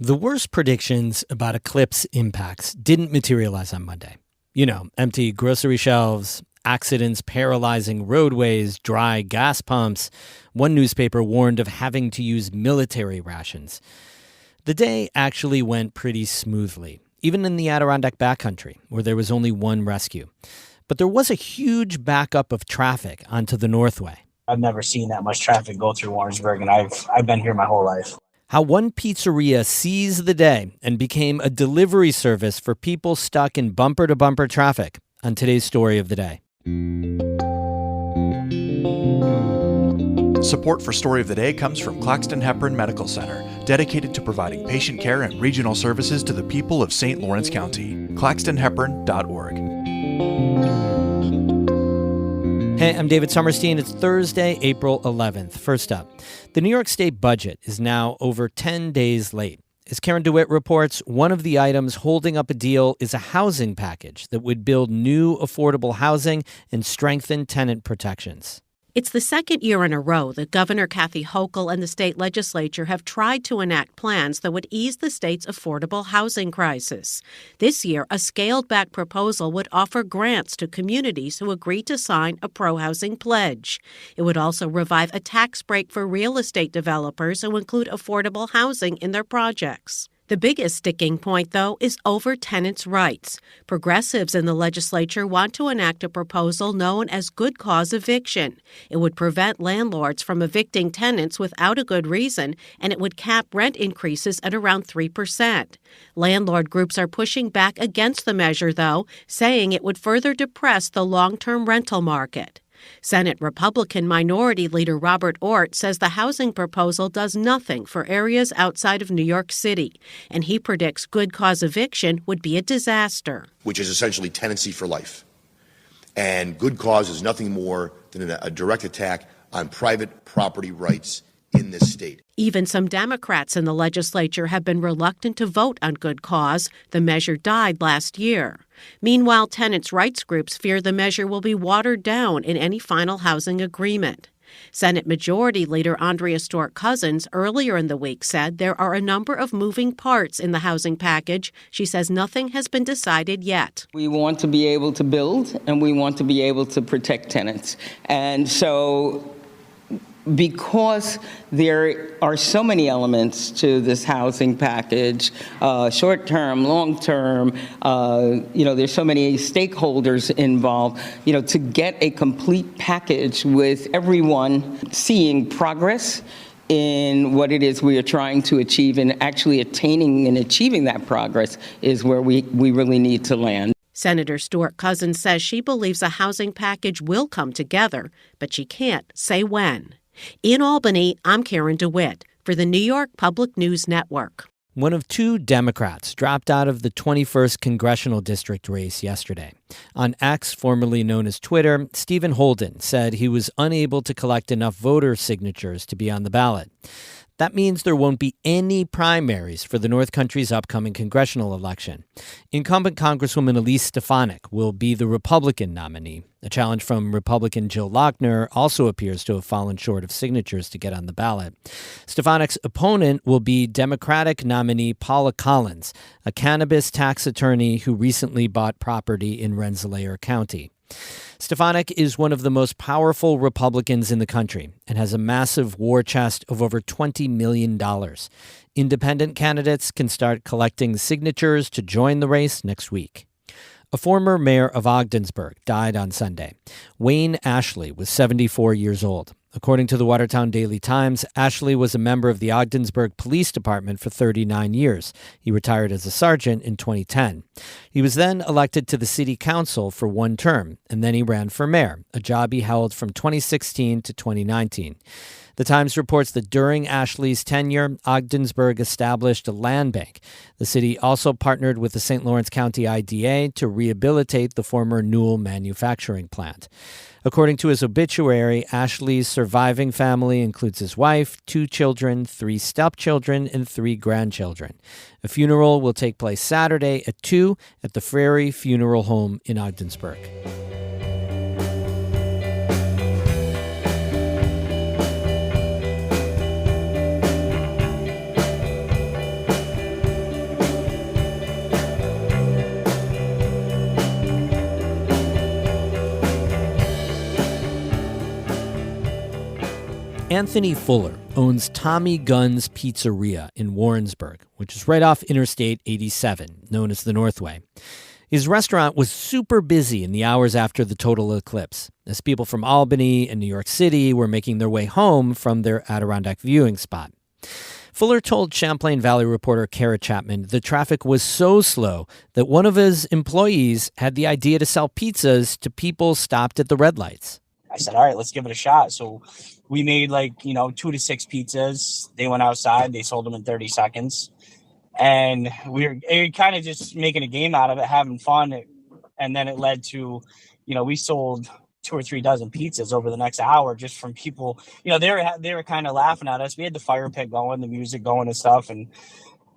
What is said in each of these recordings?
The worst predictions about eclipse impacts didn't materialize on Monday. Empty grocery shelves, accidents paralyzing roadways, dry gas pumps. One newspaper warned of having to use military rations. The day actually went pretty smoothly, even in the Adirondack backcountry, where there was only one rescue. But there was a huge backup of traffic onto the Northway. I've never seen that much traffic go through Warrensburg, and I've been here my whole life. How one pizzeria seized the day and became a delivery service for people stuck in bumper-to-bumper traffic on today's story of the day. Support for Story of the Day comes from Claxton Hepburn Medical Center, dedicated to providing patient care and regional services to the people of St. Lawrence County. claxtonhepburn.org. Hey, I'm David Sommerstein. It's Thursday, April 11th. First up, the New York State budget is now over 10 days late. As Karen DeWitt reports, one of the items holding up a deal is a housing package that would build new affordable housing and strengthen tenant protections. It's the second year in a row that Governor Kathy Hochul and the state legislature have tried to enact plans that would ease the state's affordable housing crisis. This year, a scaled-back proposal would offer grants to communities who agree to sign a pro-housing pledge. It would also revive a tax break for real estate developers who include affordable housing in their projects. The biggest sticking point, though, is over tenants' rights. Progressives in the legislature want to enact a proposal known as good cause eviction. It would prevent landlords from evicting tenants without a good reason, and it would cap rent increases at around 3%. Landlord groups are pushing back against the measure, though, saying it would further depress the long-term rental market. Senate Republican Minority Leader Robert Ortt says the housing proposal does nothing for areas outside of New York City, and he predicts good cause eviction would be a disaster. Which is essentially tenancy for life. And good cause is nothing more than a direct attack on private property rights in this state. Even some Democrats in the legislature have been reluctant to vote on good cause. The measure died last year. Meanwhile, tenants' rights groups fear the measure will be watered down in any final housing agreement. Senate Majority Leader Andrea Stewart-Cousins earlier in the week said there are a number of moving parts in the housing package. She says nothing has been decided yet. We want to be able to build, and we want to be able to protect tenants. And so because there are so many elements to this housing package, short-term, long-term, there's so many stakeholders involved, to get a complete package with everyone seeing progress in what it is we are trying to achieve, and actually attaining and achieving that progress is where we really need to land. Senator Stewart-Cousins says she believes a housing package will come together, but she can't say when. In Albany, I'm Karen DeWitt for the New York Public News Network. One of two Democrats dropped out of the 21st congressional district race yesterday. On X, formerly known as Twitter, Stephen Holden said he was unable to collect enough voter signatures to be on the ballot. That means there won't be any primaries for the North Country's upcoming congressional election. Incumbent Congresswoman Elise Stefanik will be the Republican nominee. A challenge from Republican Jill Lochner also appears to have fallen short of signatures to get on the ballot. Stefanik's opponent will be Democratic nominee Paula Collins, a cannabis tax attorney who recently bought property in Rensselaer County. Stefanik is one of the most powerful Republicans in the country and has a massive war chest of over $20 million. Independent candidates can start collecting signatures to join the race next week. A former mayor of Ogdensburg died on Sunday. Wayne Ashley was 74 years old. According to the Watertown Daily Times, Ashley was a member of the Ogdensburg Police Department for 39 years. He retired as a sergeant in 2010. He was then elected to the city council for one term, and then he ran for mayor, a job he held from 2016 to 2019. The Times reports that during Ashley's tenure, Ogdensburg established a land bank. The city also partnered with the St. Lawrence County IDA to rehabilitate the former Newell manufacturing plant. According to his obituary, Ashley's surviving family includes his wife, 2 children, 3 stepchildren, and 3 grandchildren. A funeral will take place Saturday at 2 at the Frary Funeral Home in Ogdensburg. Anthony Fuller owns Tommy Gunn's Pizzeria in Warrensburg, which is right off Interstate 87, known as the Northway. His restaurant was super busy in the hours after the total eclipse, as people from Albany and New York City were making their way home from their Adirondack viewing spot. Fuller told Champlain Valley reporter Kara Chapman the traffic was so slow that one of his employees had the idea to sell pizzas to people stopped at the red lights. I said, all right, let's give it a shot. So we made 2 to 6 pizzas. They went outside. They sold them in 30 seconds. And we were kind of just making a game out of it, having fun. And then it led to, we sold 2 or 3 dozen pizzas over the next hour just from people. They were kind of laughing at us. We had the fire pit going, the music going and stuff. And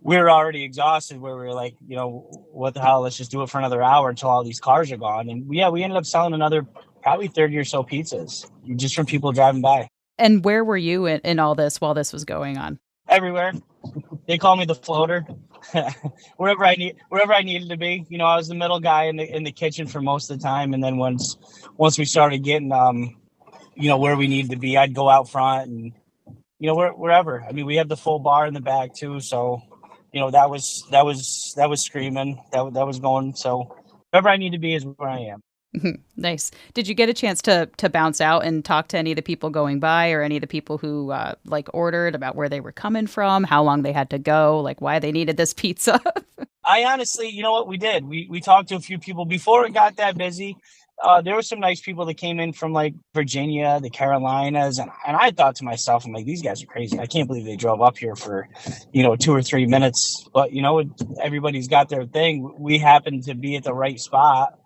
we were already exhausted where we were like, what the hell, let's just do it for another hour until all these cars are gone. And we ended up selling another probably 30 or so pizzas just from people driving by. And where were you in all this while this was going on? Everywhere. They call me the floater. wherever I needed to be. I was the middle guy in the kitchen for most of the time. And then once we started getting, where we needed to be, I'd go out front and, wherever. I mean, we have the full bar in the back too. So, that was screaming. That was going. So wherever I need to be is where I am. Nice. Did you get a chance to bounce out and talk to any of the people going by or any of the people who ordered about where they were coming from, how long they had to go, why they needed this pizza? I honestly, you know what we did? We talked to a few people before it got that busy. There were some nice people that came in from Virginia, the Carolinas. And I thought to myself, I'm like, these guys are crazy. I can't believe they drove up here for, 2 or 3 minutes. But, everybody's got their thing. We happened to be at the right spot.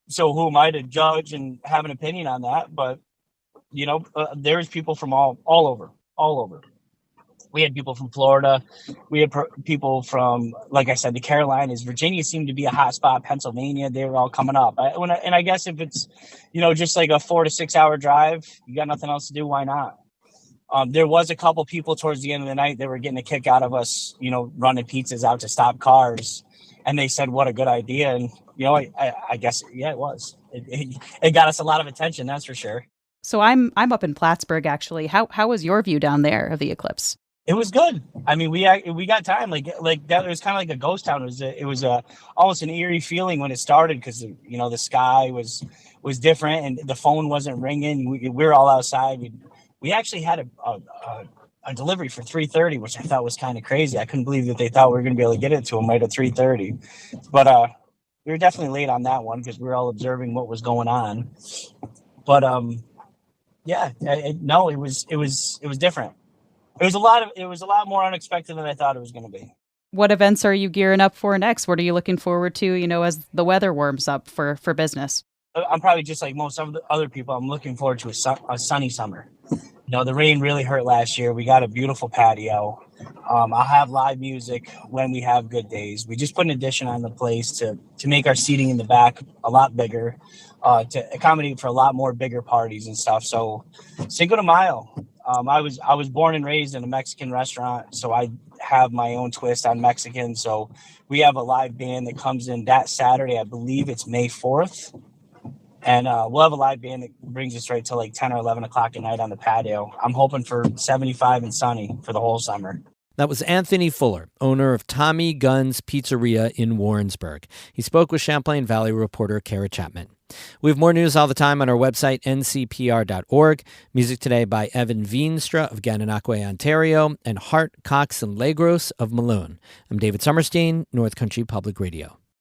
So who am I to judge and have an opinion on that? But, there's people from all over. We had people from Florida. We had people from, like I said, the Carolinas. Virginia seemed to be a hot spot. Pennsylvania, they were all coming up. And I guess if it's, just like a 4 to 6 hour drive, you got nothing else to do, why not? There was a couple people towards the end of the night that were getting a kick out of us, running pizzas out to stop cars. And they said, what a good idea. And, I guess, yeah, it was. It got us a lot of attention, that's for sure. So I'm up in Plattsburgh, actually. How was your view down there of the eclipse? It was good. I mean, we got time. Like that. It was kind of like a ghost town. It was almost an eerie feeling when it started because, the sky was different and the phone wasn't ringing. We were all outside. We actually had a delivery for 3:30, which I thought was kind of crazy. I couldn't believe that they thought we were going to be able to get it to them right at 3:30. But we were definitely late on that one because we were all observing what was going on. But yeah, it was different. It was a lot more unexpected than I thought it was going to be. What events are you gearing up for next? What are you looking forward to, as the weather warms up for business? I'm probably just like most of the other people. I'm looking forward to a sunny summer. The rain really hurt last year. We got a beautiful patio. I'll have live music when we have good days. We just put an addition on the place to make our seating in the back a lot bigger, to accommodate for a lot more bigger parties and stuff. So Cinco de Mayo. I was born and raised in a Mexican restaurant, so I have my own twist on Mexican. So we have a live band that comes in that Saturday. I believe it's May 4th. And we'll have a live band that brings us right to 10 or 11 o'clock at night on the patio. I'm hoping for 75 and sunny for the whole summer. That was Anthony Fuller, owner of Tommy Gunn's Pizzeria in Warrensburg. He spoke with Champlain Valley reporter Kara Chapman. We have more news all the time on our website, ncpr.org. Music today by Evan Veenstra of Gananoque, Ontario, and Hart, Cox, and Legros of Malone. I'm David Summerstein, North Country Public Radio.